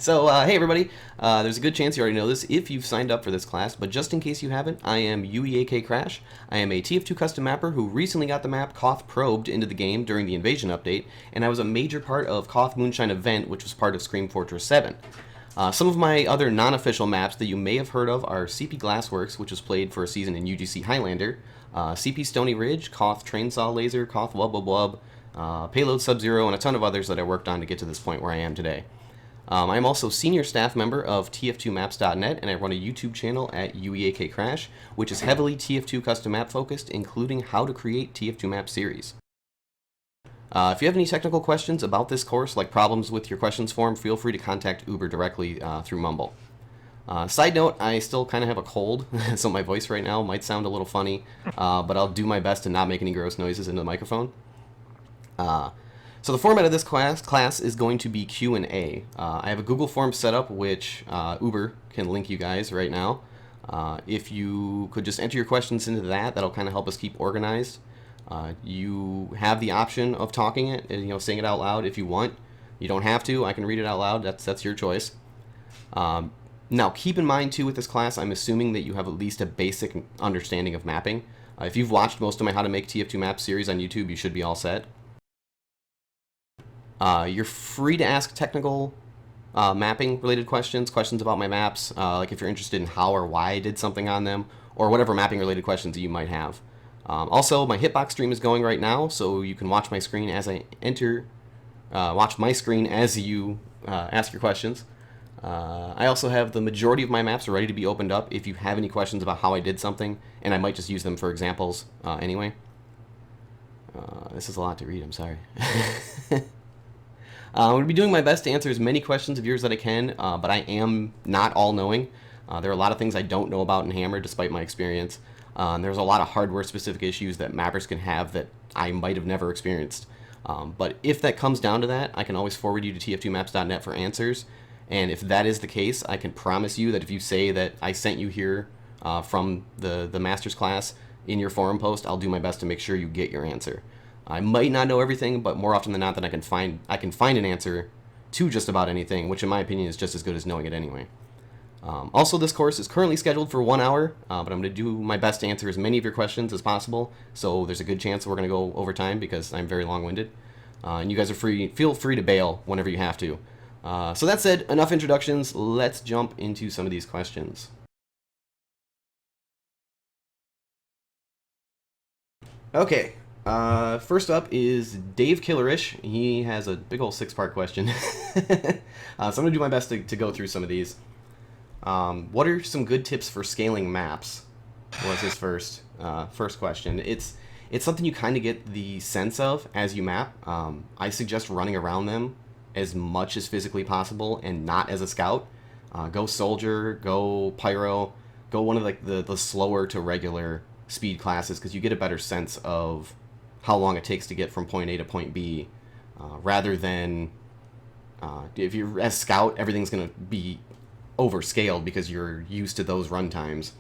Hey everybody, there's a good chance you already know this if you've signed up for this class, but just in case you haven't, I am UEAKCrash. I am a TF2 custom mapper who recently got the map Koth Probed into the game during the Invasion update, and I was a major part of Koth Moonshine event, which was part of Scream Fortress 7. Some of my other non-official maps that you may have heard of are CP Glassworks, which was played for a season in UGC Highlander, CP Stony Ridge, Koth Trainsaw Laser, Koth Wub Wub Wub, Payload Sub-Zero, and a ton of others that I worked on to get to this point where I am today. I'm also senior staff member of TF2Maps.net, and I run a YouTube channel at UEAKCrash, which is heavily TF2 custom map focused, including how to create TF2 map series. If you have any technical questions about this course, like problems with your questions form, feel free to contact Uber directly through Mumble. Side note, I still kind of have a cold, so my voice right now might sound a little funny, but I'll do my best to not make any gross noises into the microphone. So the format of this class is going to be Q&A. I have a Google form set up, which Uber can link you guys right now. If you could just enter your questions into that, that'll kind of help us keep organized. You have the option of talking it, saying it out loud if you want. You don't have to. I can read it out loud. That's your choice. Now, keep in mind, too, with this class, I'm assuming that you have at least a basic understanding of mapping. If you've watched most of my How to Make TF2 Maps series on YouTube, you should be all set. You're free to ask technical mapping-related questions about my maps, like if you're interested in how or why I did something on them, or whatever mapping-related questions that you might have. Also, my Hitbox stream is going right now, so you can watch my screen as I watch my screen as you ask your questions. I also have the majority of my maps ready to be opened up if you have any questions about how I did something, and I might just use them for examples anyway. This is a lot to read, I'm sorry. I'm going to be doing my best to answer as many questions of yours that I can, but I am not all-knowing. There are a lot of things I don't know about in Hammer, despite my experience. There's a lot of hardware-specific issues that mappers can have that I might have never experienced. But if that comes down to that, I can always forward you to tf2maps.net for answers. And if that is the case, I can promise you that if you say that I sent you here from the master's class in your forum post, I'll do my best to make sure you get your answer. I might not know everything, but more often than not, that I can find an answer to just about anything, which in my opinion is just as good as knowing it anyway. Also, this course is currently scheduled for 1 hour, but I'm going to do my best to answer as many of your questions as possible. So there's a good chance we're going to go over time because I'm very long-winded, and you guys are feel free to bail whenever you have to. So that said, enough introductions. Let's jump into some of these questions. Okay. First up is Dave Killerish. He has a big old 6-part question. So I'm going to do my best to go through some of these. What are some good tips for scaling maps? Was his first question. It's something you kind of get the sense of as you map. I suggest running around them as much as physically possible and not as a scout. Go soldier, go pyro, go one of the slower to regular speed classes because you get a better sense of how long it takes to get from point A to point B, rather than if you're as scout, everything's going to be overscaled because you're used to those run times.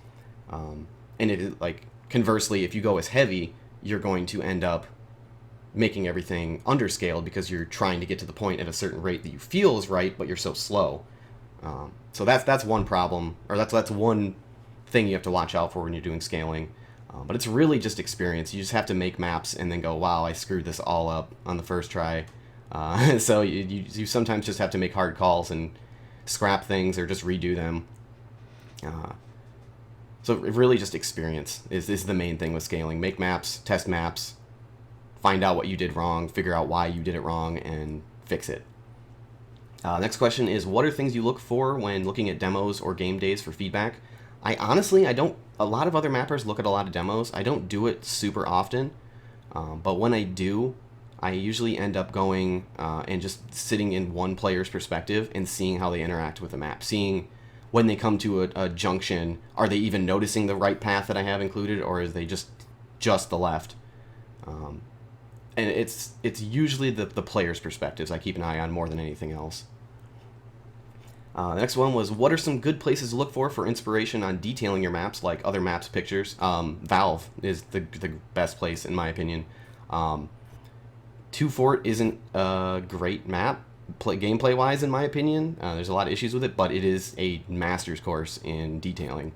And conversely, if you go as heavy, you're going to end up making everything underscaled because you're trying to get to the point at a certain rate that you feel is right, but you're so slow. So that's one problem, or that's one thing you have to watch out for when you're doing scaling. But it's really just experience. You just have to make maps and then go, wow, I screwed this all up on the first try. So you sometimes just have to make hard calls and scrap things or just redo them. So really just experience is the main thing with scaling. Make maps, test maps, find out what you did wrong, figure out why you did it wrong, and fix it. Next question is, what are things you look for when looking at demos or game days for feedback? I don't. A lot of other mappers look at a lot of demos. I don't do it super often, but when I do, I usually end up going and just sitting in one player's perspective and seeing how they interact with the map. Seeing when they come to a junction, are they even noticing the right path that I have included, or is they just the left? And it's usually the player's perspectives I keep an eye on more than anything else. The next one was, what are some good places to look for inspiration on detailing your maps, like other maps' pictures? Valve is the best place, in my opinion. Two Fort isn't a great map, gameplay-wise, in my opinion. There's a lot of issues with it, but it is a master's course in detailing.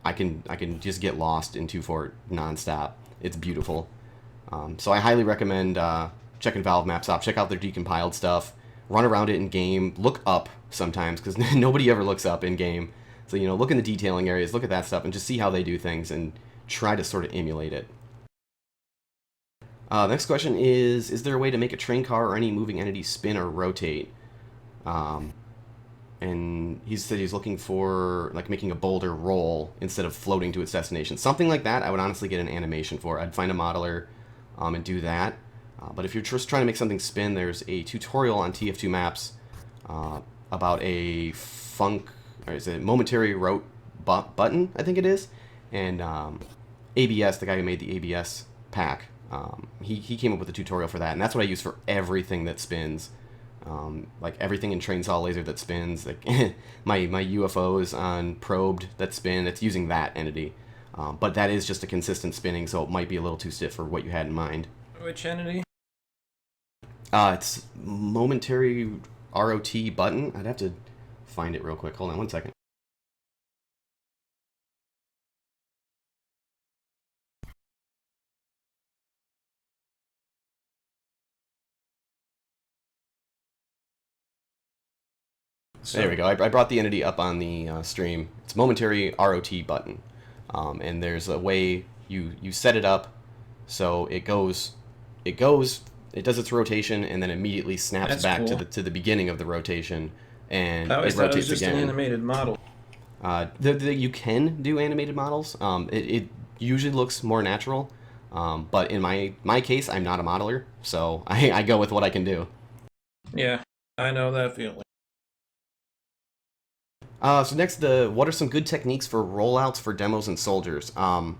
I can just get lost in 2 Fort nonstop. It's beautiful. So I highly recommend checking Valve Maps out. Check out their decompiled stuff. Run around it in game. Look up sometimes, because nobody ever looks up in game. So, you know, look in the detailing areas, look at that stuff, and just see how they do things, and try to sort of emulate it. Next question is there a way to make a train car or any moving entity spin or rotate? And he said he's looking for, like, making a boulder roll instead of floating to its destination. Something like that, I would honestly get an animation for. I'd find a modeler and do that. But if you're just trying to make something spin, there's a tutorial on TF2 Maps about a momentary rote button, I think it is. And ABS, the guy who made the ABS pack, he came up with a tutorial for that. And that's what I use for everything that spins. Like everything in train saw laser that spins, like my UFOs on probed that spin, it's using that entity. But that is just a consistent spinning, so it might be a little too stiff for what you had in mind. Which entity? It's momentary ROT button. I'd have to find it real quick. Hold on 1 second. There we go. I brought the entity up on the stream. It's momentary ROT button. And there's a way you set it up so it does its rotation, and then immediately snaps That's back cool. to the beginning of the rotation, and I always it thought it rotates was just again. an animated model. You can do animated models. It usually looks more natural, but in my case, I'm not a modeler, so I go with what I can do. Yeah, I know that feeling. So next, what are some good techniques for rollouts for demos and soldiers? I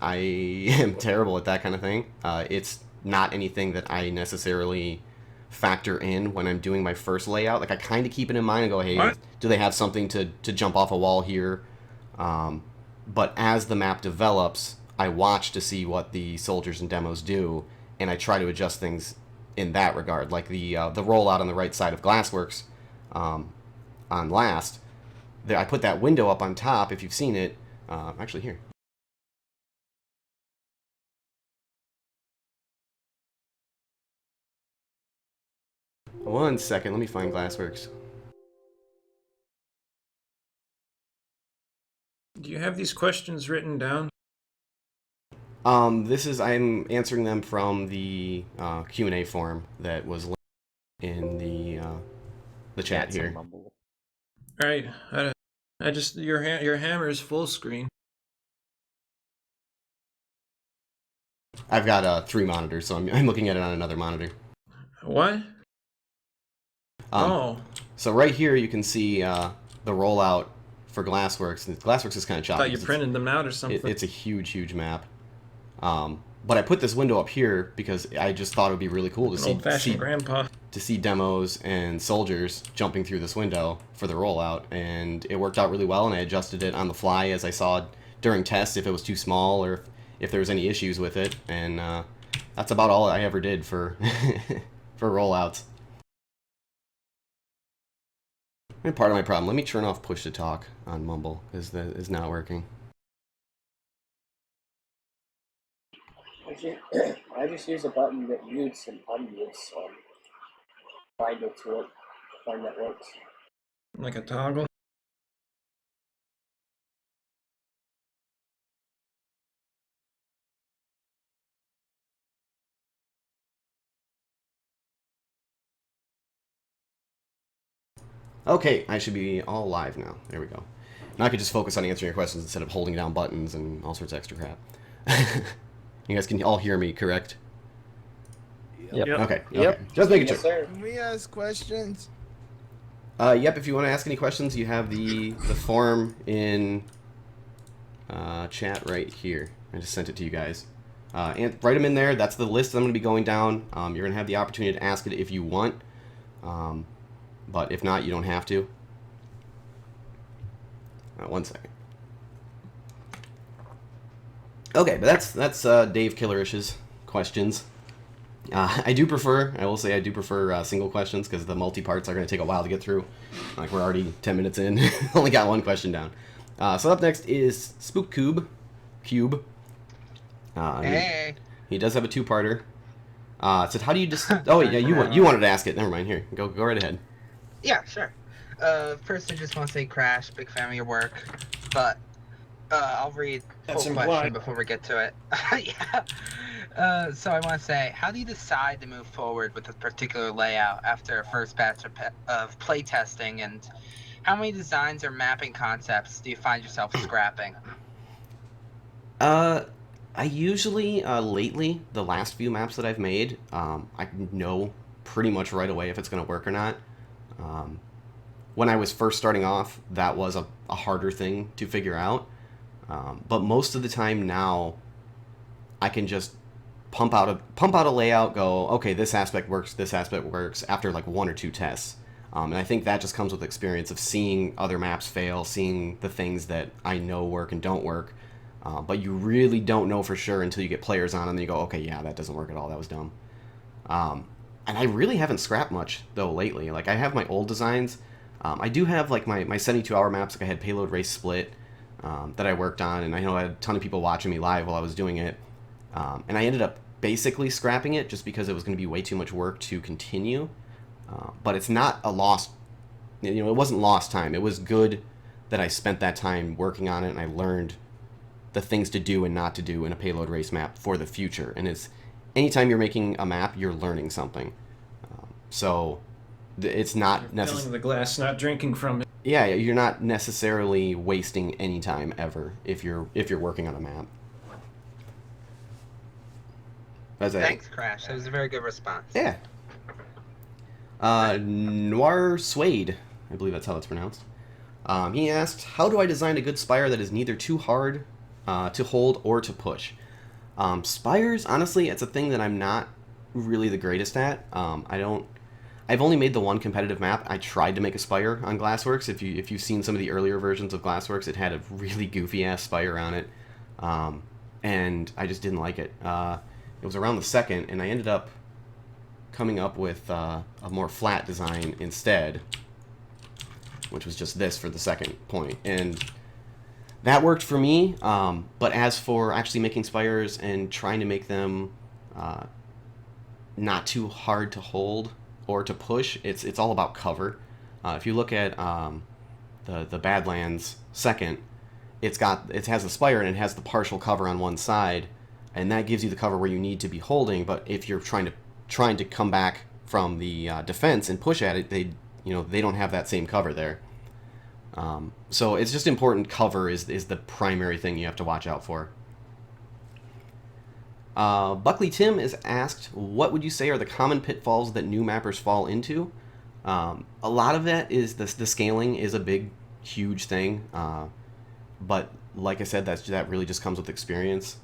am terrible at that kind of thing. It's not anything that I necessarily factor in when I'm doing my first layout. Like, I kind of keep it in mind and go, hey, What? do they have something to jump off a wall here? But as the map develops, I watch to see what the soldiers and demos do, and I try to adjust things in that regard. Like the rollout on the right side of Glassworks on last, I put that window up on top, if you've seen it. Actually, here. One second, let me find Glassworks. Do you have these questions written down? I'm answering them from the Q&A form that was linked in the chat here. All right, I just your hammer is full screen. I've got 3 monitors, so I'm looking at it on another monitor. What? So right here you can see the rollout for Glassworks. Glassworks is kind of choppy. I thought you printed them out or something. It's a huge map. But I put this window up here because I just thought it would be really cool to old-fashioned grandpa. to see demos and soldiers jumping through this window for the rollout, and it worked out really well, and I adjusted it on the fly as I saw during tests if it was too small or if there was any issues with it, and that's about all I ever did for for rollouts. And part of my problem, let me turn off push to talk on Mumble, because that is not working. I just use a button that mutes and unmutes, so find it to it, find that works. Like a toggle? Okay, I should be all live now. There we go. Now I could just focus on answering your questions instead of holding down buttons and all sorts of extra crap. You guys can all hear me, correct? Yep. Okay. Yep. Okay. Just making Yes, sure. sir. Can we ask questions? Yep, if you want to ask any questions, you have the form in chat right here. I just sent it to you guys. And write them in there. That's the list I'm going to be going down. You're going to have the opportunity to ask it if you want. But if not, you don't have to. 1 second. Okay, but that's Dave Killerish's questions. I will say I do prefer single questions because the multi-parts are going to take a while to get through. Like, we're already 10 minutes in. Only got one question down. So up next is Spook Cube. Hey. He does have a two-parter. It said, how do you just... Oh, yeah, you wanted to ask it. Never mind. Here, go right ahead. Yeah, sure. First, I just want to say, Crash, big fan of your work, but I'll read That's full implied. question before we get to it. Yeah. So I want to say, how do you decide to move forward with a particular layout after a first batch of playtesting, and how many designs or mapping concepts do you find yourself scrapping? I usually, lately, the last few maps that I've made, I know pretty much right away if it's going to work or not. When I was first starting off, that was a harder thing to figure out. But most of the time now, I can just pump out a layout, go, okay, this aspect works, after like one or two tests. And I think that just comes with experience of seeing other maps fail, seeing the things that I know work and don't work. But you really don't know for sure until you get players on and then you go, okay, yeah, that doesn't work at all, that was dumb. And I really haven't scrapped much, though, lately. Like, I have my old designs. I do have, like, my 72-hour maps. Like, I had Payload Race Split that I worked on, and I know I had a ton of people watching me live while I was doing it. And I ended up basically scrapping it just because it was going to be way too much work to continue. But it's not a lost... it wasn't lost time. It was good that I spent that time working on it, and I learned the things to do and not to do in a Payload Race map for the future. And it's... anytime you're making a map, you're learning something. So it's not necessarily... filling the glass, not drinking from it. Yeah, you're not necessarily wasting any time ever if you're working on a map. Thanks, Crash. That was a very good response. Yeah. Noir Suede, I believe that's how it's pronounced. He asked, how do I design a good spire that is neither too hard to hold or to push? Spires, honestly, it's a thing that I'm not really the greatest at. I've only made the one competitive map. I tried to make a spire on Glassworks. If you've seen some of the earlier versions of Glassworks, it had a really goofy ass spire on it, and I just didn't like it. It was around the second, and I ended up coming up with a more flat design instead, which was just this for the second point, and that worked for me. But as for actually making spires and trying to make them not too hard to hold or to push, it's all about cover. If you look at the Badlands second, it has a spire and it has the partial cover on one side, and that gives you the cover where you need to be holding. But if you're trying to come back from the defense and push at it, they don't have that same cover there. So it's just important. Cover is the primary thing you have to watch out for. Buckley Tim is asked, what would you say are the common pitfalls that new mappers fall into? A lot of that is the scaling is a big, huge thing. But like I said, that really just comes with experience.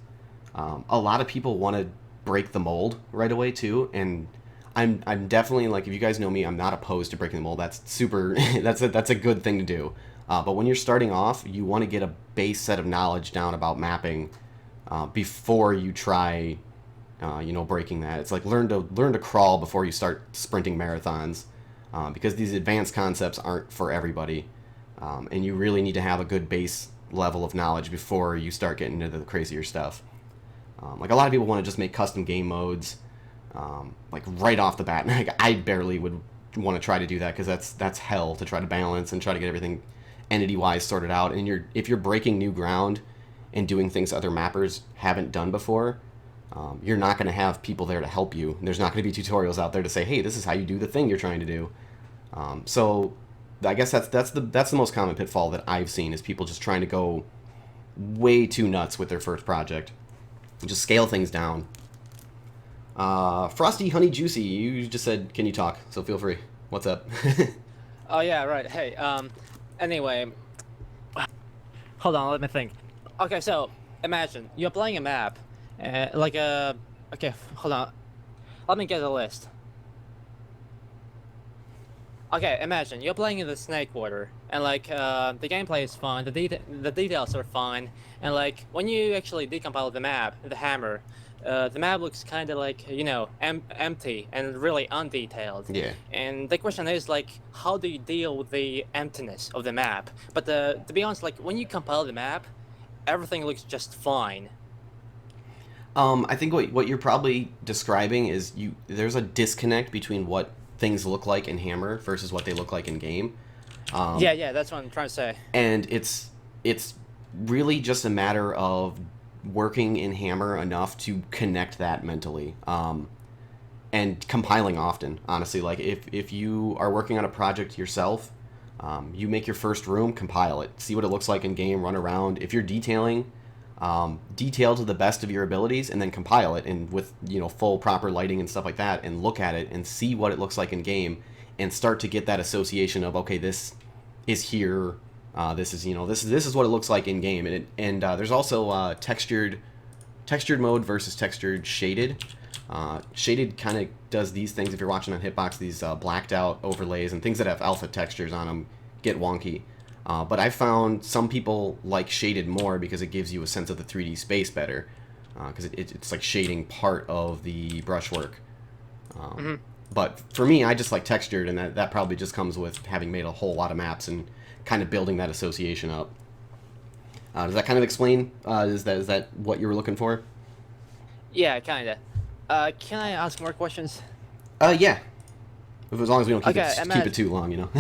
A lot of people want to break the mold right away too, and I'm definitely, like, if you guys know me, I'm not opposed to breaking the mold. That's super. that's a good thing to do. But when you're starting off, you want to get a base set of knowledge down about mapping before you try, breaking that. It's like learn to crawl before you start sprinting marathons, because these advanced concepts aren't for everybody, and you really need to have a good base level of knowledge before you start getting into the crazier stuff. Like, a lot of people want to just make custom game modes, like right off the bat. Like, I barely would want to try to do that because that's hell to try to balance and try to get everything entity-wise sorted out. And if you're breaking new ground and doing things other mappers haven't done before, you're not going to have people there to help you. There's not going to be tutorials out there to say, hey, this is how you do the thing you're trying to do. So I guess that's the most common pitfall that I've seen, is people just trying to go way too nuts with their first project. Just scale things down. Frosty Honey Juicy, you just said, can you talk? So feel free. What's up? Oh yeah, right. Hey, anyway, hold on, let me think. Okay, so imagine you're playing a map, okay, hold on, let me get a list. Okay, imagine you're playing in the Snake Water, and the gameplay is fine, the details are fine, and when you actually decompile the map, the hammer, the map looks kind of like, you know, empty and really undetailed. Yeah. And the question is, like, how do you deal with the emptiness of the map? But to be honest, like, when you compile the map, everything looks just fine. I think what you're probably describing is there's a disconnect between what things look like in Hammer versus what they look like in game. Yeah, that's what I'm trying to say. And it's really just a matter of working in Hammer enough to connect that mentally. And compiling often, honestly. Like, if you are working on a project yourself, you make your first room, compile it. See what it looks like in game, run around. If you're detailing, detail to the best of your abilities, and then compile it and with, you know, full proper lighting and stuff like that, and look at it and see what it looks like in game, and start to get that association of, okay, this is here, this is, you know, this is what it looks like in game. And there's also textured mode versus textured shaded. Shaded kind of does these things if you're watching on Hitbox, these blacked out overlays and things that have alpha textures on them get wonky. But I found some people like shaded more because it gives you a sense of the 3D space better, because it's like shading part of the brushwork. But for me, I just like textured, and that probably just comes with having made a whole lot of maps and kind of building that association up. Does that kind of explain? Is that what you were looking for? Yeah, kinda. Can I ask more questions? Yeah. As long as we don't keep Okay, keep it too long, you know.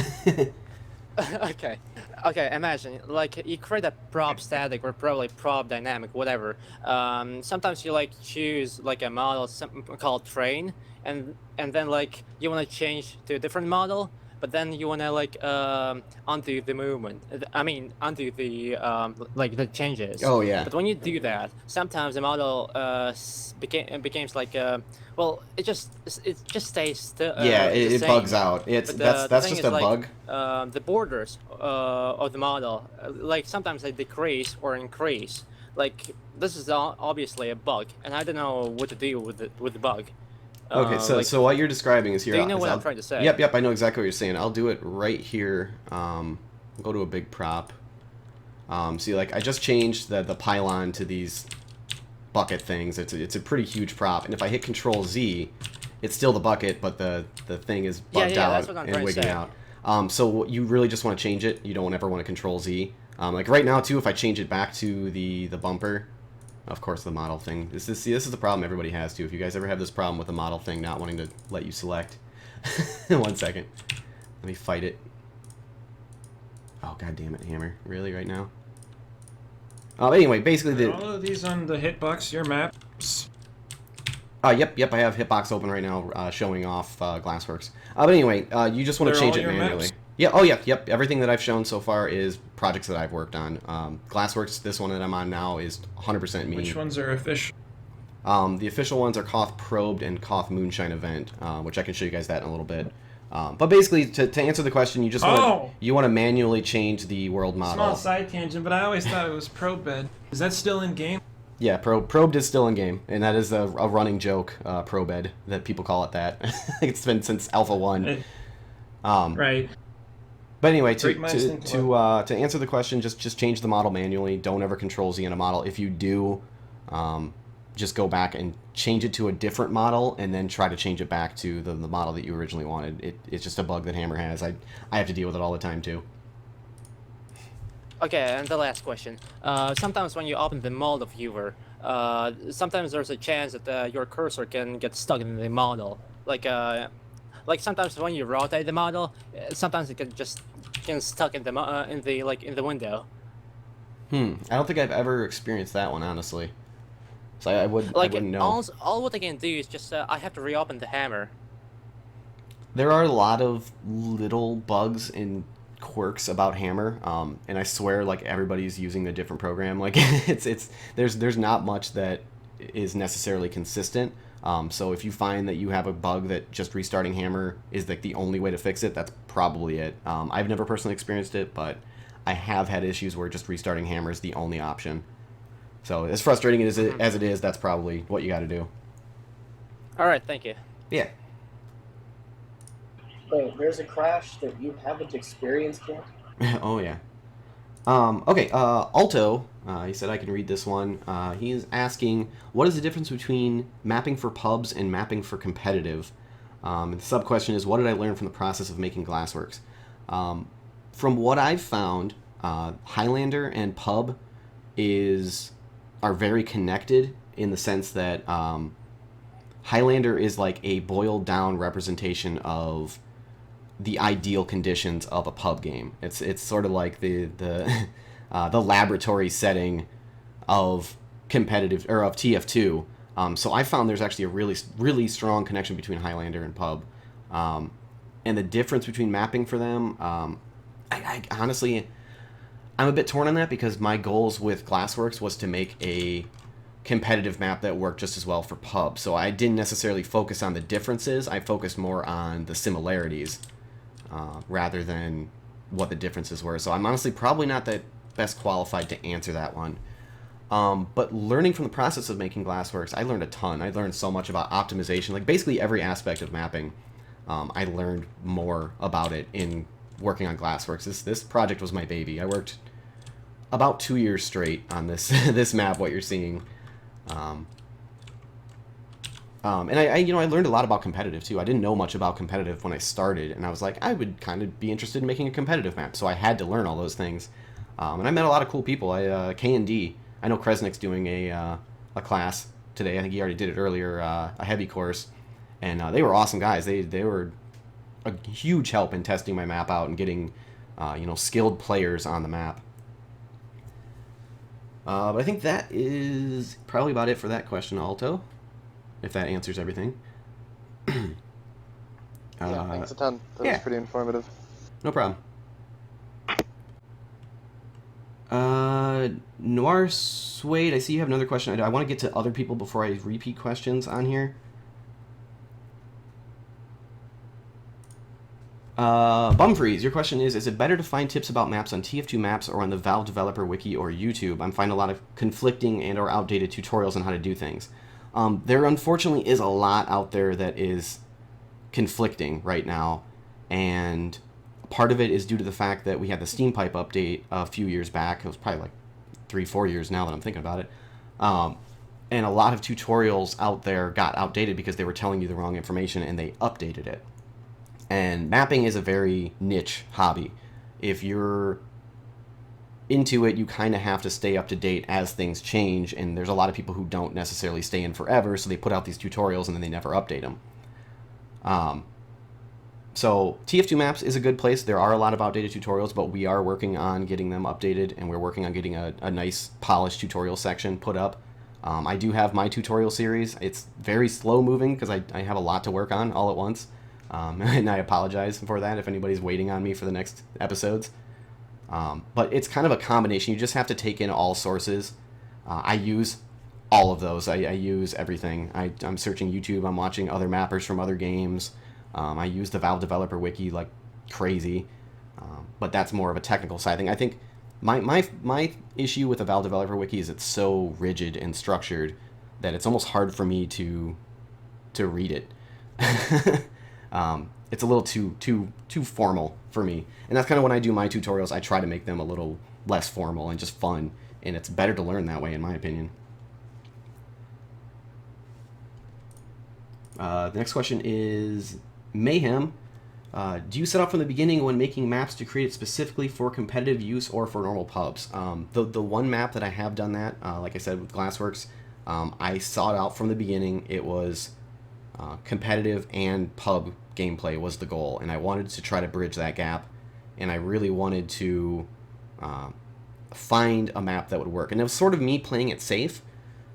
Okay, imagine, like, you create a prop static or probably prop dynamic, whatever. Sometimes you, like, choose, like, a model called train, and then, like, you want to change to a different model, but then you want to, like, undo the movement. I mean, undo the, like, the changes. Oh, yeah. But when you do that, sometimes the model becomes, like, well, it just stays still. Yeah, the it same. bugs out. But that's thing just is, a like, bug. the borders of the model, like, sometimes they decrease or increase. Like, this is obviously a bug, and I don't know what to do with the bug. Okay, so like, so what you're describing is here. do you know is what I'm trying to say? Yep, I know exactly what you're saying. I'll do it right here. Go to a big prop. See, like, I just changed the pylon to these bucket things. It's a pretty huge prop, and if I hit Control Z, it's still the bucket, but the thing is bugged out and wigging out. So you really just want to change it. You don't ever want to Control Z. Like right now too, if I change it back to the bumper, of course the model thing. This is the problem everybody has too. If you guys ever have this problem with the model thing not wanting to let you select, 1 second, let me fight it. Oh, god damn it, Hammer! Really, right now? Anyway, basically Are all of these on the hitbox, your maps? Yep, I have Hitbox open right now, showing off Glassworks. But anyway, you just want to change it manually. Maps? Yeah, oh yeah, yep. Everything that I've shown so far is projects that I've worked on. Glassworks, this one that I'm on now, is 100% me. Which ones are official? The official ones are Koth Probed and Koth Moonshine Event, which I can show you guys that in a little bit. But basically, to answer the question, you just want to manually change the world model. Small side tangent, but I always thought it was Probed. Is that still in game? Yeah, Probed is still in game, and that is a running joke, Probed, that people call it that. It's been since Alpha 1. Right. But anyway, to answer the question, just change the model manually. Don't ever Control Z in a model. If you do, just go back and change it to a different model, and then try to change it back to the model that you originally wanted. It's just a bug that Hammer has. I have to deal with it all the time too. Okay, and the last question. Sometimes when you open the model viewer, sometimes there's a chance that your cursor can get stuck in the model. Like sometimes when you rotate the model, sometimes it can just stuck in the window. I don't think I've ever experienced that one, honestly. So I wouldn't know. All what I can do is just I have to reopen the Hammer. There are a lot of little bugs and quirks about Hammer, and I swear, like, everybody's using a different program. Like, there's not much that is necessarily consistent. So if you find that you have a bug that just restarting Hammer is like the only way to fix it, that's probably it. I've never personally experienced it, but I have had issues where just restarting Hammer is the only option. So as frustrating as it is, that's probably what you got to do. All right, thank you. Yeah. Wait, there's a crash that you haven't experienced yet? Oh yeah. Okay, Alto, he said I can read this one. He's asking, what is the difference between mapping for pubs and mapping for competitive? And the sub-question is, what did I learn from the process of making Glassworks? From what I've found, Highlander and pub are very connected in the sense that Highlander is like a boiled down representation of the ideal conditions of a pub game. It's sort of like the laboratory setting of competitive or of TF2. So I found there's actually a really strong connection between Highlander and pub, and the difference between mapping for them. I honestly, I'm a bit torn on that because my goals with Glassworks was to make a competitive map that worked just as well for pub. So I didn't necessarily focus on the differences. I focused more on the similarities rather than what the differences were. So I'm honestly probably not the best qualified to answer that one. But learning from the process of making Glassworks, I learned a ton. I learned so much about optimization, like basically every aspect of mapping. I learned more about it in working on Glassworks. This project was my baby. I worked about 2 years straight on this this map, what you're seeing. And I learned a lot about competitive too. I didn't know much about competitive when I started, and I was like, I would kind of be interested in making a competitive map, so I had to learn all those things. And I met a lot of cool people. K&D, I know Kresnik's doing a class today. I think he already did it earlier, a heavy course, and they were awesome guys. They were a huge help in testing my map out and getting skilled players on the map. But I think that is probably about it for that question, Alto, if that answers everything. Yeah, thanks a ton. That was pretty informative. No problem. Noir Suede, I see you have another question. I want to get to other people before I repeat questions on here. Bumfreeze, your question is it better to find tips about maps on TF2 Maps or on the Valve Developer Wiki or YouTube? I'm finding a lot of conflicting and or outdated tutorials on how to do things. There unfortunately is a lot out there that is conflicting right now, and part of it is due to the fact that we had the Steam Pipe update a few years back. It was probably like 3-4 years now that I'm thinking about it. And a lot of tutorials out there got outdated because they were telling you the wrong information and they updated it. And mapping is a very niche hobby. If you're into it, you kind of have to stay up to date as things change, and there's a lot of people who don't necessarily stay in forever, so they put out these tutorials and then they never update them. So TF2 Maps is a good place. There are a lot of outdated tutorials, but we are working on getting them updated, and we're working on getting a nice polished tutorial section put up. I do have my tutorial series. It's very slow moving because I have a lot to work on all at once. And I apologize for that if anybody's waiting on me for the next episodes. But it's kind of a combination. You just have to take in all sources. I use all of those. I use everything. I'm searching YouTube. I'm watching other mappers from other games. I use the Valve Developer Wiki like crazy. But that's more of a technical side thing. I think my issue with the Valve Developer Wiki is it's so rigid and structured that it's almost hard for me to read it. It's a little too formal for me, and that's kind of when I do my tutorials. I try to make them a little less formal and just fun, and it's better to learn that way, in my opinion. The next question is Mayhem. Do you set up from the beginning when making maps to create it specifically for competitive use or for normal pubs? The one map that I have done that, like I said with Glassworks, I saw it out from the beginning. It was competitive and pub gameplay was the goal, and I wanted to try to bridge that gap, and I really wanted to find a map that would work. And it was sort of me playing it safe.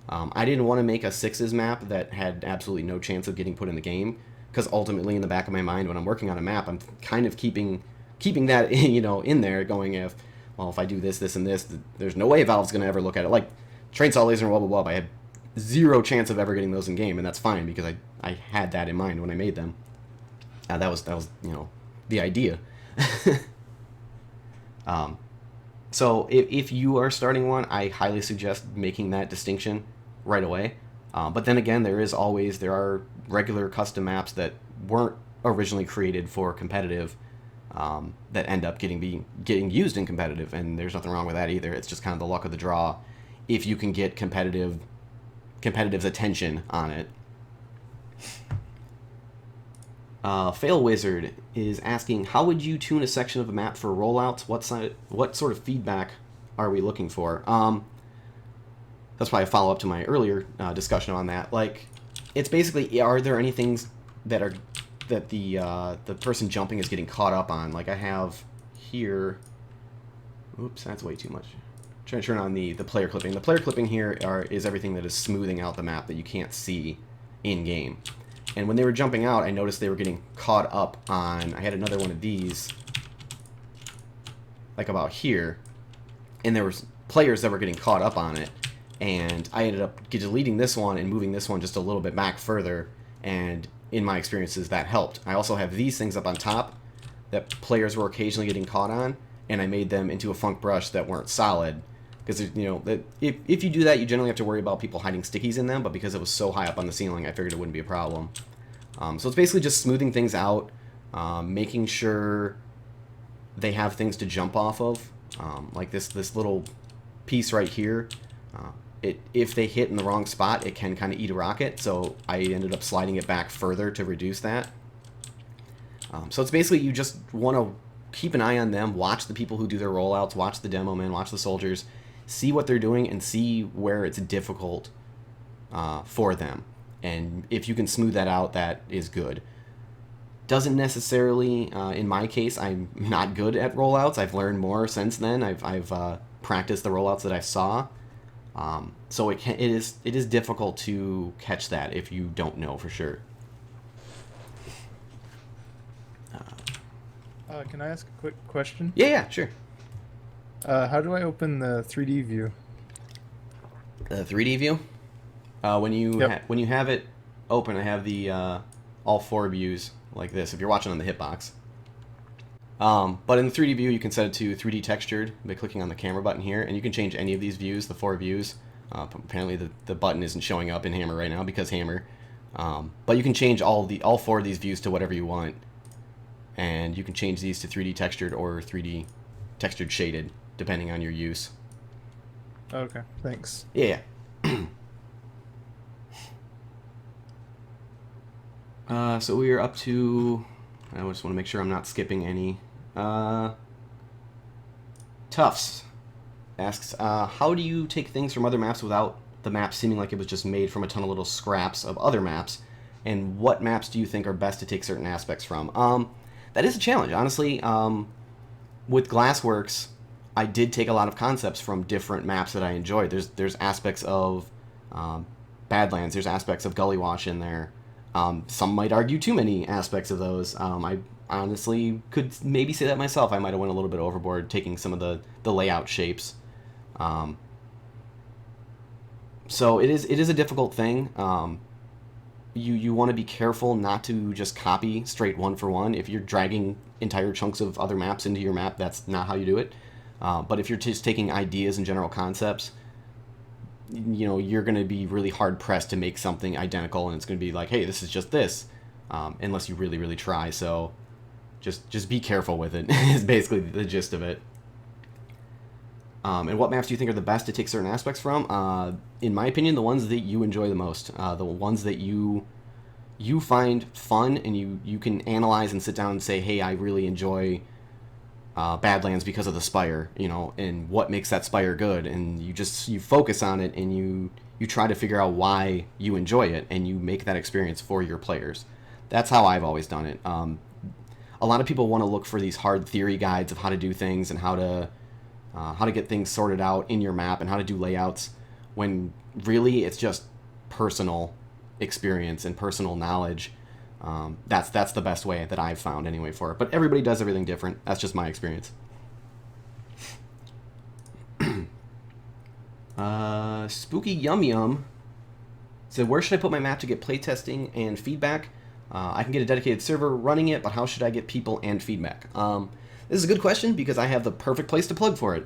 I didn't want to make a sixes map that had absolutely no chance of getting put in the game, because ultimately in the back of my mind when I'm working on a map, I'm kind of keeping that in there, going if I do this and this, there's no way Valve's going to ever look at it. Like Train Saw Laser and blah blah blah, I had zero chance of ever getting those in game, and that's fine because I had that in mind when I made them. That was the idea. So if you are starting one, I highly suggest making that distinction right away. But then again, there are regular custom maps that weren't originally created for competitive, that end up getting used in competitive, and there's nothing wrong with that either. It's just kind of the luck of the draw if you can get competitive's attention on it. Fail Wizard is asking, how would you tune a section of a map for rollouts? What sort of feedback are we looking for? That's probably a follow-up to my earlier discussion on that. Like, it's basically, are there any things that the person jumping is getting caught up on? Like I have here, oops, that's way too much. I'm trying to turn on the player clipping. The player clipping here is everything that is smoothing out the map that you can't see in game. And when they were jumping out, I noticed they were getting caught up on, I had another one of these, like about here, and there was players that were getting caught up on it, and I ended up deleting this one and moving this one just a little bit back further, and in my experiences that helped. I also have these things up on top that players were occasionally getting caught on, and I made them into a funk brush that weren't solid, because if you do that, you generally have to worry about people hiding stickies in them, but because it was so high up on the ceiling, I figured it wouldn't be a problem. So it's basically just smoothing things out, making sure they have things to jump off of, like this little piece right here. If they hit in the wrong spot, it can kind of eat a rocket, so I ended up sliding it back further to reduce that. So it's basically, you just want to keep an eye on them, watch the people who do their rollouts, watch the demo men, watch the soldiers, see what they're doing, and see where it's difficult for them. And if you can smooth that out, that is good. Doesn't necessarily, in my case, I'm not good at rollouts. I've learned more since then. I've practiced the rollouts that I saw. So it is difficult to catch that if you don't know for sure. Can I ask a quick question? Yeah, sure. How do I open the 3D view? The 3D view? When you have it open, I have the all four views like this, if you're watching on the hitbox. But in the 3D view, you can set it to 3D textured by clicking on the camera button here, and you can change any of these views, the four views. Apparently the button isn't showing up in Hammer right now because Hammer. But you can change all four of these views to whatever you want. And you can change these to 3D textured or 3D textured shaded, depending on your use. Okay, thanks. Yeah. So we are up to, I just want to make sure I'm not skipping any. Tufts asks, how do you take things from other maps without the map seeming like it was just made from a ton of little scraps of other maps? And what maps do you think are best to take certain aspects from? That is a challenge, honestly. With Glassworks, I did take a lot of concepts from different maps that I enjoyed. There's aspects of Badlands, there's aspects of Gullywash in there. Some might argue too many aspects of those. I honestly could maybe say that myself. I might have went a little bit overboard taking some of the layout shapes. So it is a difficult thing. You want to be careful not to just copy straight one for one. If you're dragging entire chunks of other maps into your map, that's not how you do it. But if you're just taking ideas and general concepts, you're going to be really hard pressed to make something identical, and it's going to be like, hey, this is just this, unless you really, really try. So just be careful with it is basically the gist of it. And what maps do you think are the best to take certain aspects from? In my opinion, the ones that you enjoy the most, the ones that you find fun and you can analyze and sit down and say, hey, I really enjoy Badlands because of the spire, and what makes that spire good, and you focus on it and you try to figure out why you enjoy it, and you make that experience for your players. That's how I've always done it. A lot of people want to look for these hard theory guides of how to do things and how to get things sorted out in your map and how to do layouts, when really it's just personal experience and personal knowledge. That's the best way that I've found anyway for it. But everybody does everything different. That's just my experience. Spooky Yum Yum said, where should I put my map to get playtesting and feedback? I can get a dedicated server running it, but how should I get people and feedback? This is a good question because I have the perfect place to plug for it.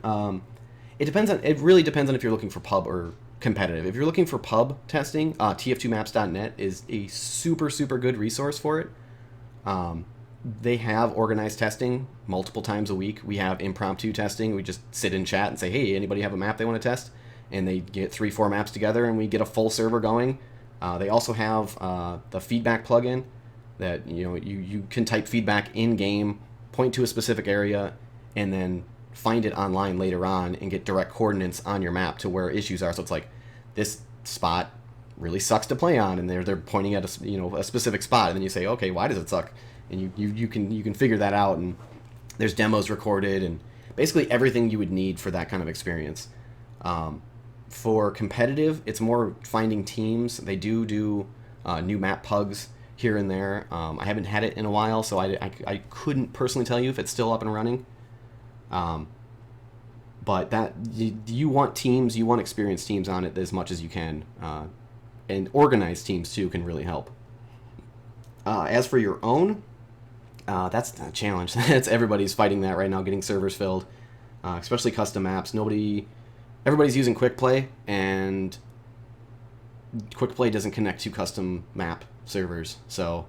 It really depends on if you're looking for pub or competitive. If you're looking for pub testing, tf2maps.net is a super, super good resource for it. they have organized testing multiple times a week. We have impromptu testing. We just sit in chat and say, hey, anybody have a map they want to test? And they get 3-4 maps together, and we get a full server going. They also have the feedback plugin that you can type feedback in game, point to a specific area, and then find it online later on and get direct coordinates on your map to where issues are. So it's like, this spot really sucks to play on, and they're pointing at a specific spot, and then you say, okay, why does it suck? And you can figure that out, and there's demos recorded and basically everything you would need for that kind of experience. For competitive, it's more finding teams. They do new map pugs here and there. I haven't had it in a while, so I couldn't personally tell you if it's still up and running. But that you want teams, you want experienced teams on it as much as you can, and organized teams too can really help. As for your own, that's a challenge. That's everybody's fighting that right now, getting servers filled, especially custom maps. Everybody's using quick play, and quick play doesn't connect to custom map servers. So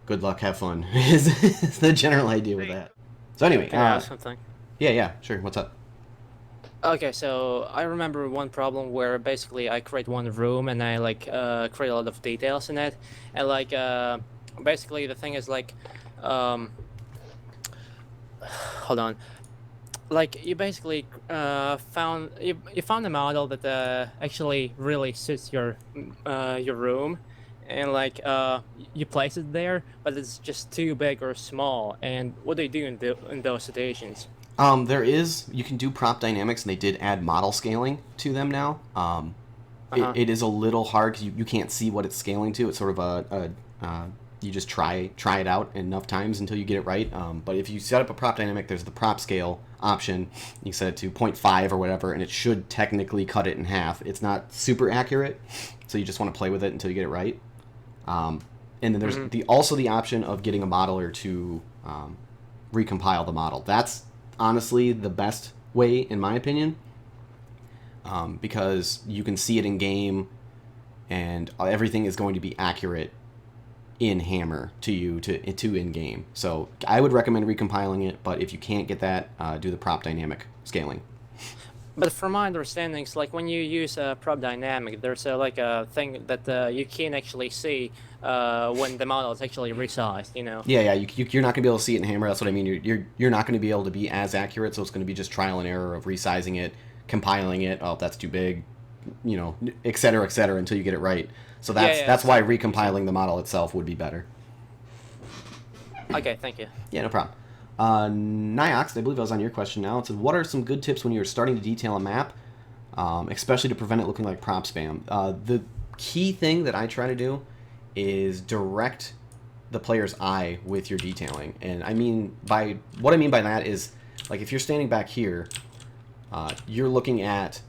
good luck, have fun is the general idea with that. So anyway, Can I ask something? Yeah, sure. What's up? Okay, so I remember one problem where basically I create one room and I create a lot of details in it, and basically the thing is hold on, you basically found a model that actually really suits your room, and you place it there, but it's just too big or small. And what do you do in those situations? You can do prop dynamics, and they did add model scaling to them now. It is a little hard because you can't see what it's scaling to. It's sort of you just try it out enough times until you get it right. But if you set up a prop dynamic, there's the prop scale option. You set it to 0.5 or whatever, and it should technically cut it in half. It's not super accurate, so you just want to play with it until you get it right. And then there's also the option of getting a modeler to recompile the model. That's honestly the best way, in my opinion, because you can see it in game, and everything is going to be accurate in Hammer to you to in game. So I would recommend recompiling it, but if you can't get that, do the prop dynamic scaling. But from my understandings, when you use a prop dynamic, there's a thing that you can actually see when the model is actually resized. Yeah. You're not gonna be able to see it in Hammer. That's what I mean. You're not gonna be able to be as accurate. So it's gonna be just trial and error of resizing it, compiling it. Oh, that's too big, et cetera, until you get it right. So that's why recompiling the model itself would be better. Okay, thank you. Yeah, no problem. Niox, I believe I was on your question now. It said, what are some good tips when you're starting to detail a map, especially to prevent it looking like prop spam? The key thing that I try to do is direct the player's eye with your detailing. And what I mean by that is, if you're standing back here, you're looking at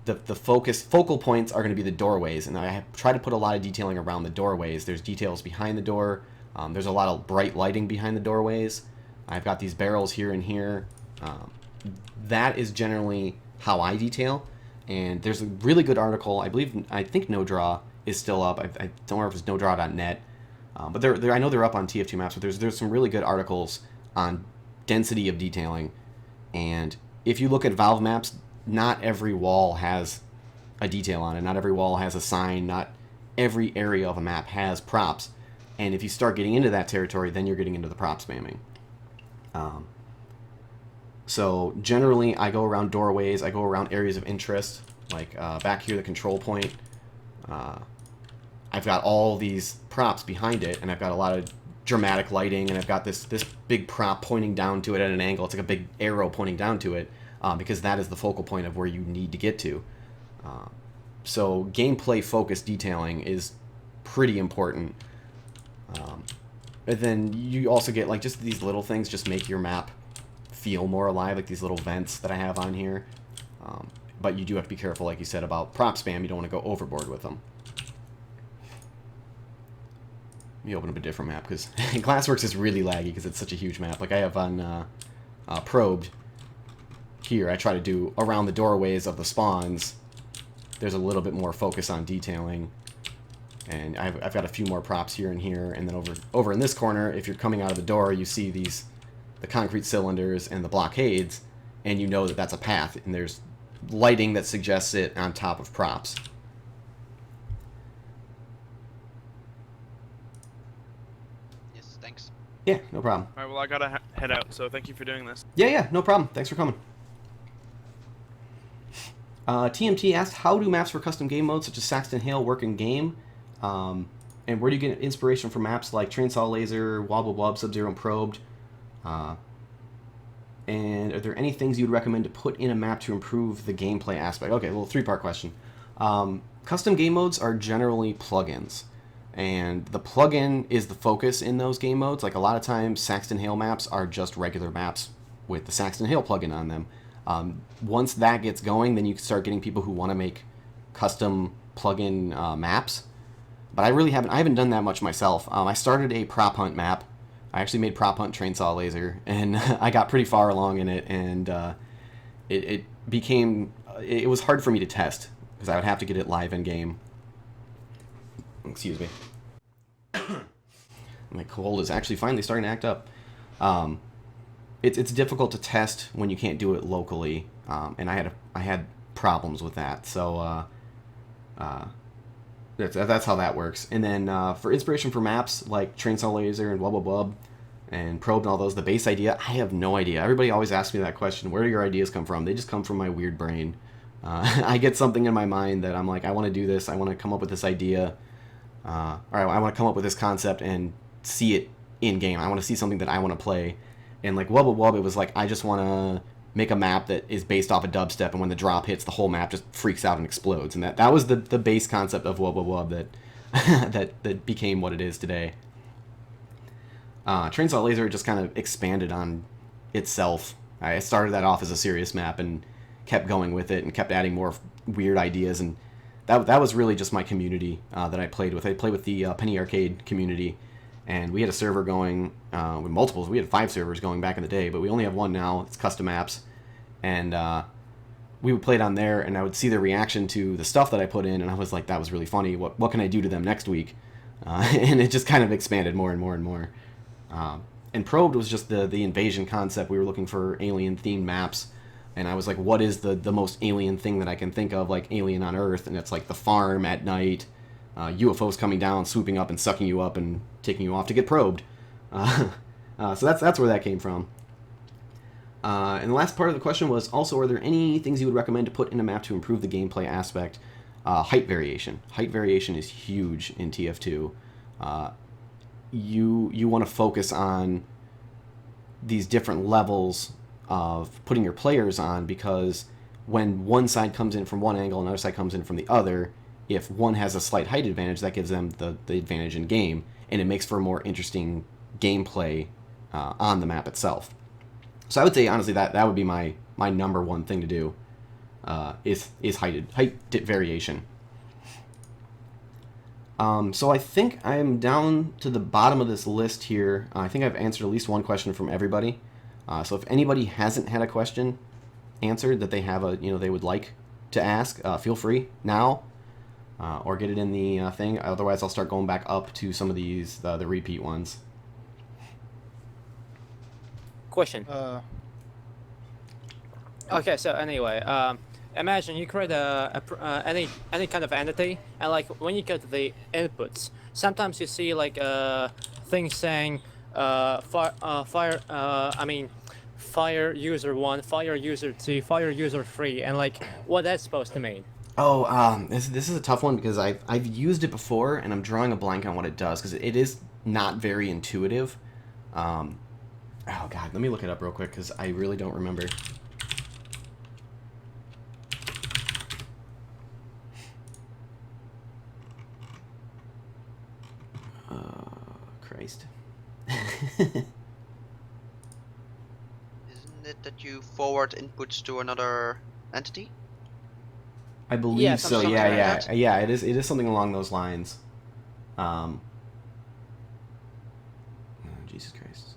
the focal points are going to be the doorways, and I try to put a lot of detailing around the doorways. There's details behind the door. There's a lot of bright lighting behind the doorways. I've got these barrels here and here. That is generally how I detail. And there's a really good article. I think No Draw is still up. I don't remember if it's nodraw.net. But I know they're up on TF2 Maps. But there's some really good articles on density of detailing. And if you look at Valve maps, not every wall has a detail on it. Not every wall has a sign. Not every area of a map has props. And if you start getting into that territory, then you're getting into the prop spamming. So generally I go around doorways, I go around areas of interest, back here, the control point. I've got all these props behind it, and I've got a lot of dramatic lighting, and I've got this big prop pointing down to it at an angle. It's like a big arrow pointing down to it, because that is the focal point of where you need to get to. So gameplay focused detailing is pretty important. And then you also get just these little things just make your map feel more alive, like these little vents that I have on here. But you do have to be careful, like you said, about prop spam. You don't want to go overboard with them. Let me open up a different map, because Glassworks is really laggy because it's such a huge map. Like I have on Probed here, I try to do around the doorways of the spawns. There's a little bit more focus on detailing. And I've got a few more props here and here, and then over in this corner, if you're coming out of the door, you see the concrete cylinders and the blockades, and you know that that's a path, and there's lighting that suggests it on top of props. Yes, thanks. Yeah, no problem. Alright, well I gotta head out, so thank you for doing this. Yeah, no problem. Thanks for coming. TMT asked, how do maps for custom game modes such as Saxton Hale work in game? And where do you get inspiration for maps like Trainsaw Laser, Wobble Wub, Sub-Zero, and Probed? And are there any things you'd recommend to put in a map to improve the gameplay aspect? Okay, well, three-part question. Custom game modes are generally plugins, and the plugin is the focus in those game modes. Like, a lot of times, Saxton Hale maps are just regular maps with the Saxton Hale plugin on them. Once that gets going, then you can start getting people who want to make custom plugin maps. But I haven't done that much myself. I started a prop hunt map. I actually made prop hunt Trainsaw Laser, and I got pretty far along in it, and it was hard for me to test because I would have to get it live in game. Excuse me. My cold is actually finally starting to act up. It's difficult to test when you can't do it locally, and I had problems with that. So that's how that works. And then for inspiration for maps like Trainsaw Laser and Wubba Wub and Probe and all those, the base idea, I have no idea. Everybody always asks me that question. Where do your ideas come from? They just come from my weird brain. I get something in my mind that I'm like, I want to do this. I want to come up with this idea. Or I want to come up with this concept and see it in game. I want to see something that I want to play. And like Wubba Wub, it was like, I just want to make a map that is based off a dubstep, and when the drop hits, the whole map just freaks out and explodes. And that was the base concept of Wubba Wub that became what it is today. Trainsaw Laser just kind of expanded on itself. I started that off as a serious map and kept going with it and kept adding more weird ideas, and that was really just my community that I played with. I played with the Penny Arcade community, and we had a server going with multiples. We had 5 servers going back in the day, but we only have one now. It's custom apps, and we would play it on there, and I would see their reaction to the stuff that I put in, and I was like, that was really funny. What can I do to them next week? And it just kind of expanded more and more and more. And Probed was just the invasion concept. We were looking for alien-themed maps, and I was like, what is the most alien thing that I can think of, like Alien on Earth? And it's like the farm at night, UFOs coming down, swooping up and sucking you up and taking you off to get probed. So that's where that came from. And the last part of the question was also, are there any things you would recommend to put in a map to improve the gameplay aspect? Height variation. Height variation is huge in TF2. You want to focus on these different levels of putting your players on, because when one side comes in from one angle and another side comes in from the other, if one has a slight height advantage, that gives them the advantage in game, and it makes for a more interesting gameplay on the map itself. So I would say, honestly, that would be my number one thing to do, is height variation. So I think I'm down to the bottom of this list here. I think I've answered at least one question from everybody. So if anybody hasn't had a question answered that they have they would like to ask, feel free now, or get it in the thing. Otherwise, I'll start going back up to some of these the repeat ones. Question. Okay, so anyway, imagine you create any kind of entity, and like when you go to the inputs, sometimes you see like things saying fire user 1, fire user 2, fire user 3, and like what that's supposed to mean. Oh, this is a tough one because I've used it before, and I'm drawing a blank on what it does because it is not very intuitive. Oh god, let me look it up real quick because I really don't remember. Christ. Isn't it that you forward inputs to another entity? I believe so. Something like that? Yeah. It is something along those lines. Oh, Jesus Christ.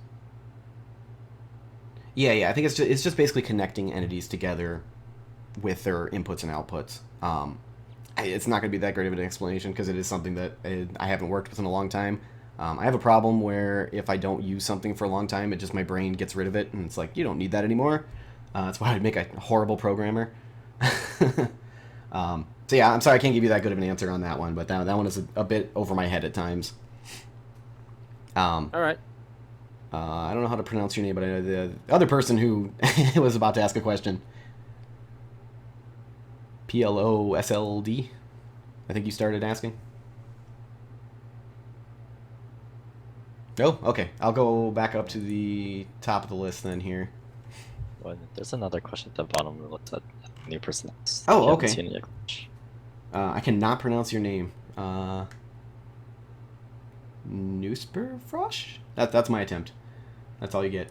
Yeah. I think it's just basically connecting entities together with their inputs and outputs. it's not going to be that great of an explanation because it is something that I haven't worked with in a long time. I have a problem where if I don't use something for a long time, my brain gets rid of it, and it's like, you don't need that anymore. That's why I'd make a horrible programmer. So yeah, I'm sorry I can't give you that good of an answer on that one, but that one is a bit over my head at times. All right. I don't know how to pronounce your name, but I know the other person who was about to ask a question. PLOSLD, I think you started asking. Oh, okay. I'll go back up to the top of the list then here. Well, there's another question at the bottom. We looked at new person. Oh, okay. I cannot pronounce your name. Newsperfrosh? That's my attempt. That's all you get.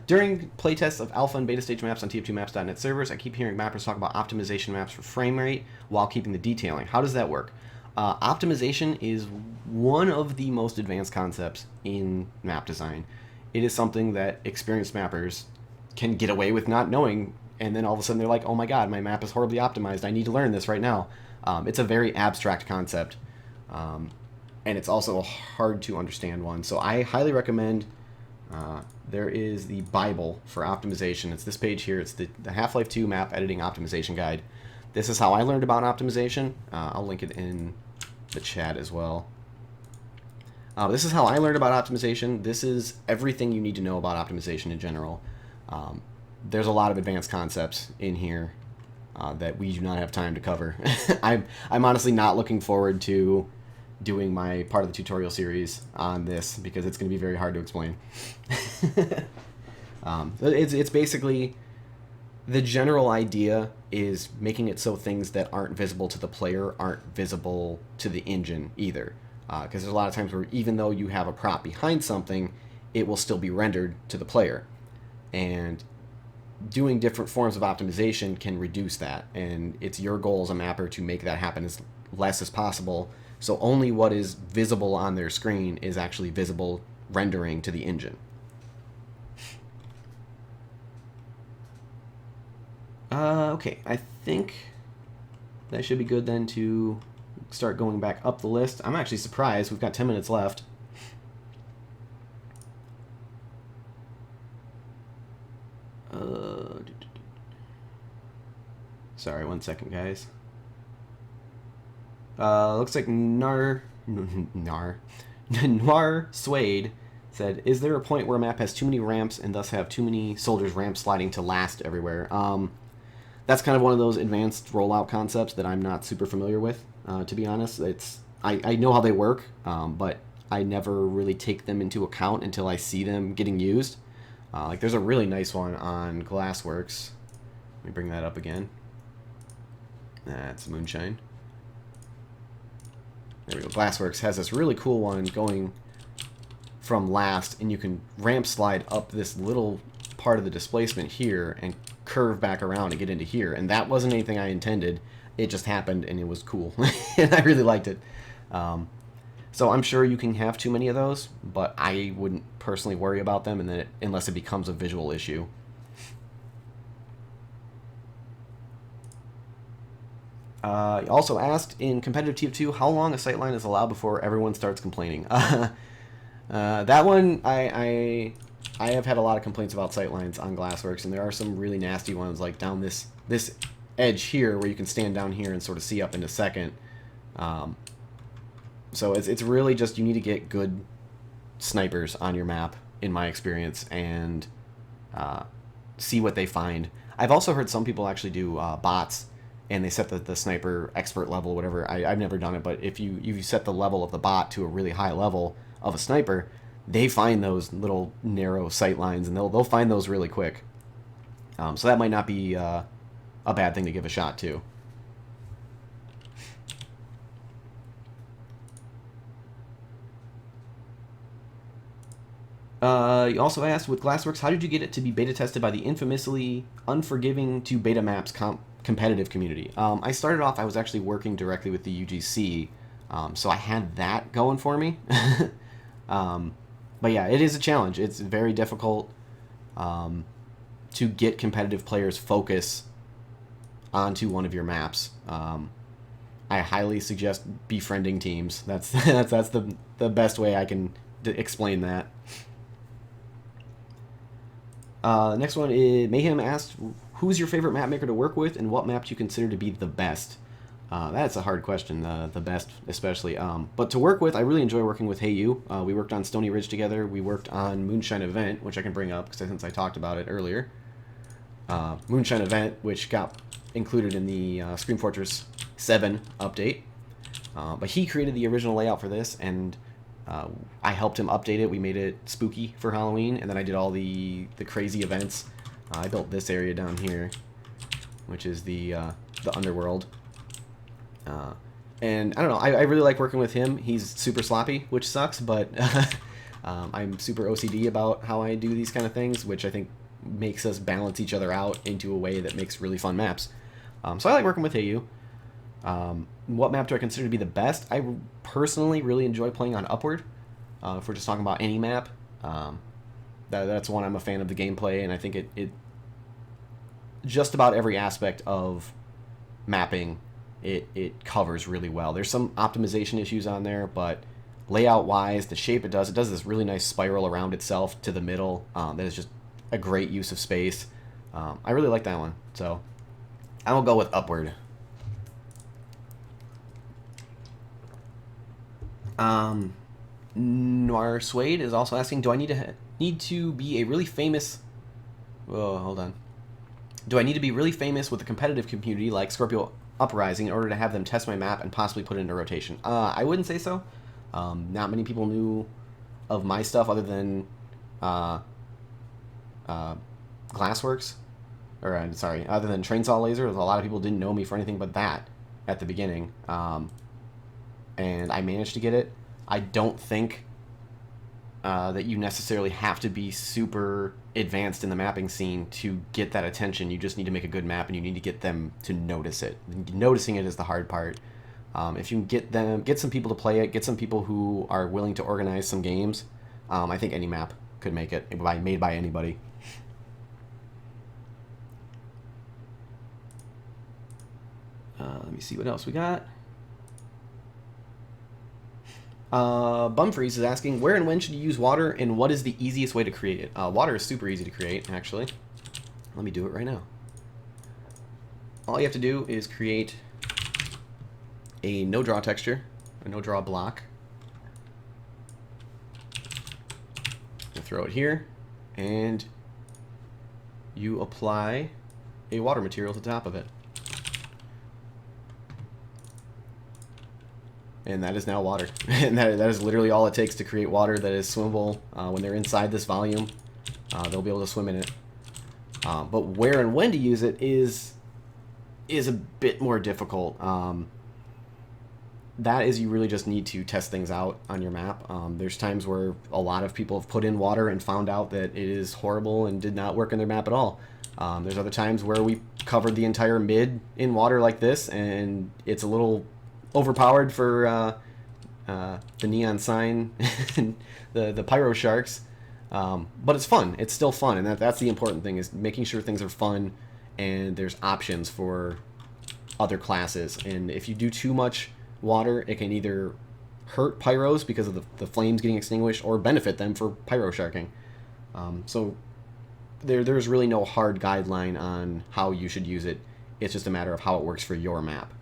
During playtests of alpha and beta stage maps on tf2maps.net servers, I keep hearing mappers talk about optimization maps for frame rate while keeping the detailing. How does that work? Optimization is one of the most advanced concepts in map design. It is something that experienced mappers can get away with not knowing, and then all of a sudden they're like, oh my god, my map is horribly optimized, I need to learn this right now. It's a very abstract concept, and it's also a hard to understand one. So I highly recommend, there is the Bible for optimization. It's this page here. It's the Half-Life 2 Map Editing Optimization Guide. This is how I learned about optimization. I'll link it in the chat as well. This is how I learned about optimization. This is everything you need to know about optimization in general. There's a lot of advanced concepts in here that we do not have time to cover. I'm honestly not looking forward to doing my part of the tutorial series on this because it's going to be very hard to explain. It's basically, the general idea is making it so things that aren't visible to the player aren't visible to the engine either. Because there's a lot of times where even though you have a prop behind something, it will still be rendered to the player. And doing different forms of optimization can reduce that. And it's your goal as a mapper to make that happen as less as possible. So only what is visible on their screen is actually visible rendering to the engine. Okay, I think that should be good then to start going back up the list. I'm actually surprised. We've got 10 minutes left. Sorry, 1 second, guys. Looks like Noir Suede said, is there a point where a map has too many ramps and thus have too many soldiers ramp sliding to last everywhere? That's kind of one of those advanced rollout concepts that I'm not super familiar with, to be honest. I know how they work, but I never really take them into account until I see them getting used. Like there's a really nice one on Glassworks. Let me bring that up again. That's Moonshine. There we go. Glassworks has this really cool one going from last, and you can ramp slide up this little part of the displacement here and curve back around and get into here. And that wasn't anything I intended. It just happened, and it was cool. And I really liked it. So I'm sure you can have too many of those, but I wouldn't personally worry about them unless it becomes a visual issue. Also asked in competitive TF2 how long a sightline is allowed before everyone starts complaining. That one, I have had a lot of complaints about sightlines on Glassworks, and there are some really nasty ones, like down this edge here where you can stand down here and sort of see up in a second. So it's really just you need to get good snipers on your map, in my experience, and see what they find. I've also heard some people actually do bots, and they set the sniper expert level, whatever. I've never done it, but if you set the level of the bot to a really high level of a sniper, they find those little narrow sight lines, and they'll find those really quick. So that might not be a bad thing to give a shot to. You also asked, with Glassworks, how did you get it to be beta tested by the infamously unforgiving to beta maps competitive community? I started off, I was actually working directly with the UGC, so I had that going for me. But yeah, it is a challenge. It's very difficult to get competitive players' focus onto one of your maps. I highly suggest befriending teams. That's that's the best way I can explain that. Next one is Mayhem asked, who's your favorite map maker to work with, and what map do you consider to be the best? That's a hard question, the best especially. But to work with, I really enjoy working with huehuehue. We worked on Stony Ridge together. We worked on Moonshine Event, which I can bring up since I talked about it earlier. Moonshine Event, which got included in the Scream Fortress 7 update. But he created the original layout for this, and I helped him update it. We made it spooky for Halloween, and then I did all the crazy events. I built this area down here, which is the underworld. And I don't know, I really like working with him. He's super sloppy, which sucks, but I'm super OCD about how I do these kind of things, which I think makes us balance each other out into a way that makes really fun maps. So I like working with huehuehue. What map do I consider to be the best? I personally really enjoy playing on Upward. If we're just talking about any map, that's one I'm a fan of the gameplay, and I think it just about every aspect of mapping it covers really well. There's some optimization issues on there, but layout-wise, the shape it does this really nice spiral around itself to the middle. That is just a great use of space. I really like that one, so I will go with Upward. Noir Suede is also asking, do I need to be a really famous... Whoa, hold on. Do I need to be really famous with a competitive community like Scorpio Uprising in order to have them test my map and possibly put it into rotation? I wouldn't say so. Not many people knew of my stuff other than Glassworks. Or, I'm sorry, other than Trainsaw Laser. A lot of people didn't know me for anything but that at the beginning. And I managed to get it. I don't think that you necessarily have to be super advanced in the mapping scene to get that attention. You just need to make a good map, and you need to get them to notice it. Noticing it is the hard part. If you can get some people to play it, get some people who are willing to organize some games, I think any map could make it, made by anybody. Let me see what else we got. Bumfreeze is asking, where and when should you use water, and what is the easiest way to create it? Water is super easy to create, actually. Let me do it right now. All you have to do is create a no-draw texture, a no-draw block. You throw it here, and you apply a water material to the top of it. And that is now water. And that is literally all it takes to create water that is swimmable. When they're inside this volume, they'll be able to swim in it. But where and when to use it is a bit more difficult. That is, you really just need to test things out on your map. There's times where a lot of people have put in water and found out that it is horrible and did not work in their map at all. There's other times where we covered the entire mid in water like this, and it's a little overpowered for the neon sign and the pyro sharks, but it's fun. It's still fun, and that's the important thing, is making sure things are fun and there's options for other classes. And if you do too much water, it can either hurt pyros because of the flames getting extinguished, or benefit them for pyro sharking. So there's really no hard guideline on how you should use it. It's just a matter of how it works for your map.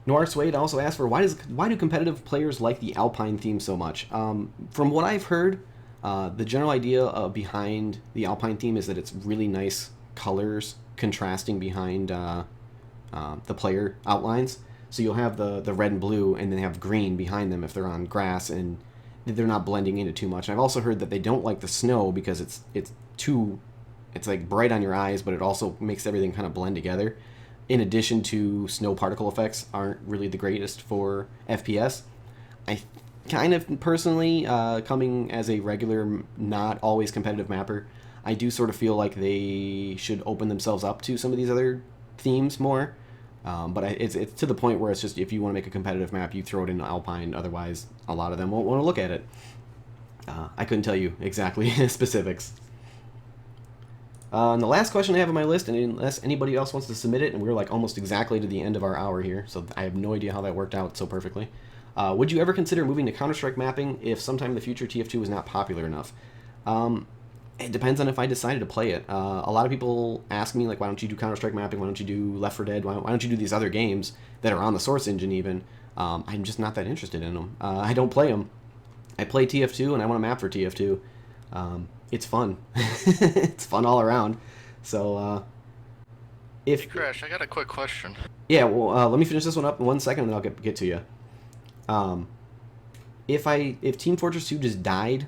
Noir Suede also asked for, why do competitive players like the Alpine theme so much? From what I've heard, the general idea behind the Alpine theme is that it's really nice colors contrasting behind the player outlines. So you'll have the red and blue, and then have green behind them if they're on grass, and they're not blending into too much. And I've also heard that they don't like the snow because it's like bright on your eyes, but it also makes everything kind of blend together. In addition to snow particle effects aren't really the greatest for FPS. I kind of personally, coming as a regular, not always competitive mapper, I do sort of feel like they should open themselves up to some of these other themes more. But it's to the point where it's just, if you want to make a competitive map, you throw it in Alpine. Otherwise, a lot of them won't want to look at it. I couldn't tell you exactly specifics. And the last question I have on my list, and unless anybody else wants to submit it, and we're like almost exactly to the end of our hour here, so I have no idea how that worked out so perfectly. Would you ever consider moving to Counter-Strike mapping if sometime in the future TF2 is not popular enough? It depends on if I decided to play it. A lot of people ask me, like, why don't you do Counter-Strike mapping? Why don't you do Left 4 Dead? Why don't you do these other games that are on the Source engine even? I'm just not that interested in them. I don't play them. I play TF2, and I want to map for TF2. It's fun. It's fun all around. So, if... Hey, Crash, I got a quick question. Yeah, well, let me finish this one up in 1 second, and then I'll get to you. If Team Fortress 2 just died,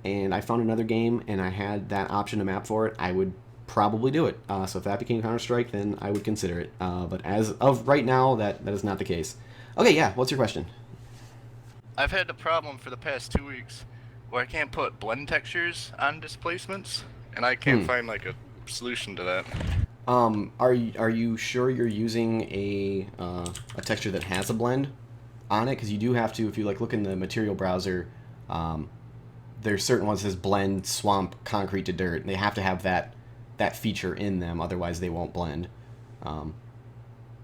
and I found another game, and I had that option to map for it, I would probably do it. So if that became Counter-Strike, then I would consider it. But as of right now, that is not the case. Okay, yeah, what's your question? I've had the problem for the past 2 weeks where I can't put blend textures on displacements, and I can't find like a solution to that. Are you sure you're using a texture that has a blend on it? Because you do have to, if you like look in the material browser, there's certain ones that says blend swamp concrete to dirt. And they have to have that feature in them, otherwise they won't blend.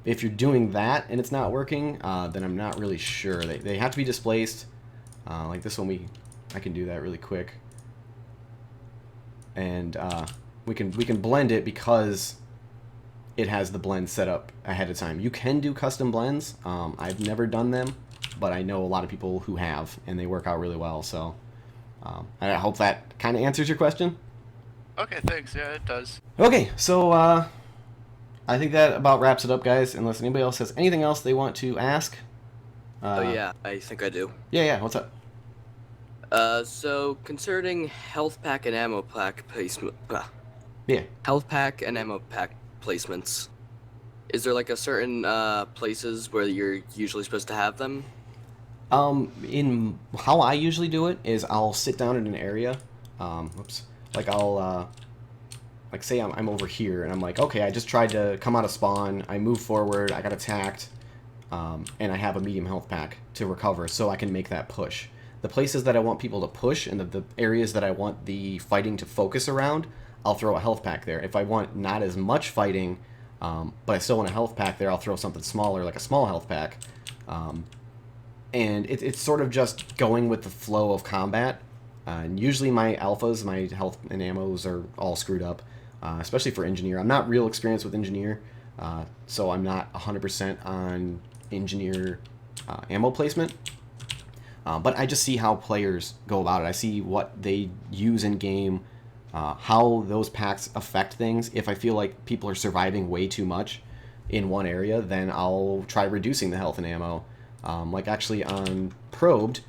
If you're doing that and it's not working, then I'm not really sure. They have to be displaced. Like this one, I can do that really quick, and we can blend it because it has the blend set up ahead of time. You can do custom blends. I've never done them, but I know a lot of people who have, and they work out really well. So I hope that kind of answers your question. Okay, thanks. Yeah, it does. Okay, so I think that about wraps it up, guys. Unless anybody else has anything else they want to ask. Oh yeah, I think I do. Yeah. What's up? So concerning health pack and ammo pack placement. Yeah. Health pack and ammo pack placements. Is there like a certain places where you're usually supposed to have them? In how I usually do it is I'll sit down in an area. Like I'll like say I'm over here and I'm like, okay, I just tried to come out of spawn. I moved forward. I got attacked, and I have a medium health pack to recover, so I can make that push. The places that I want people to push and the areas that I want the fighting to focus around, I'll throw a health pack there. If I want not as much fighting, but I still want a health pack there, I'll throw something smaller, like a small health pack. And it's sort of just going with the flow of combat. And usually my alphas, my health and ammos are all screwed up, especially for engineer. I'm not real experienced with engineer, so I'm not 100% on engineer ammo placement. But I just see how players go about it. I see what they use in game, how those packs affect things. If I feel like people are surviving way too much in one area, then I'll try reducing the health and ammo. Like actually on Probed,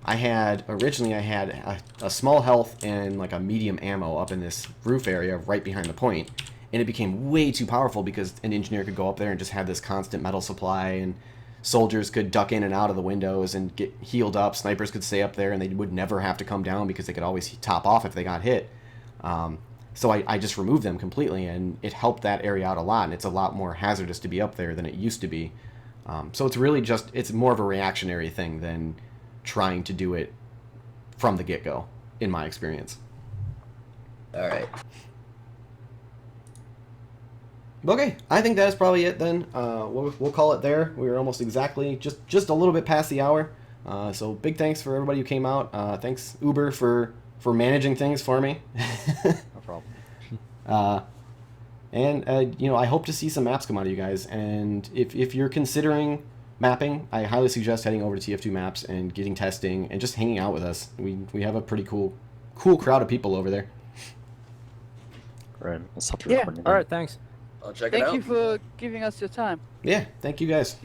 originally I had a small health and like a medium ammo up in this roof area right behind the point. And it became way too powerful because an engineer could go up there and just have this constant metal supply, and soldiers could duck in and out of the windows and get healed up. Snipers could stay up there and they would never have to come down because they could always top off if they got hit. So I just removed them completely, and it helped that area out a lot, and it's a lot more hazardous to be up there than it used to be. So it's really it's more of a reactionary thing than trying to do it from the get-go, in my experience. All right. Okay, I think that's probably it then. We'll call it there. We were almost exactly just a little bit past the hour. So big thanks for everybody who came out. Thanks Uber for managing things for me. No problem. And I hope to see some maps come out of you guys. And if you're considering mapping, I highly suggest heading over to TF2 Maps and getting testing and just hanging out with us. We have a pretty cool crowd of people over there. Right. Let's stop Yeah. recording. All right. Thanks. I'll check it out. Thank you for giving us your time. Yeah. Thank you guys.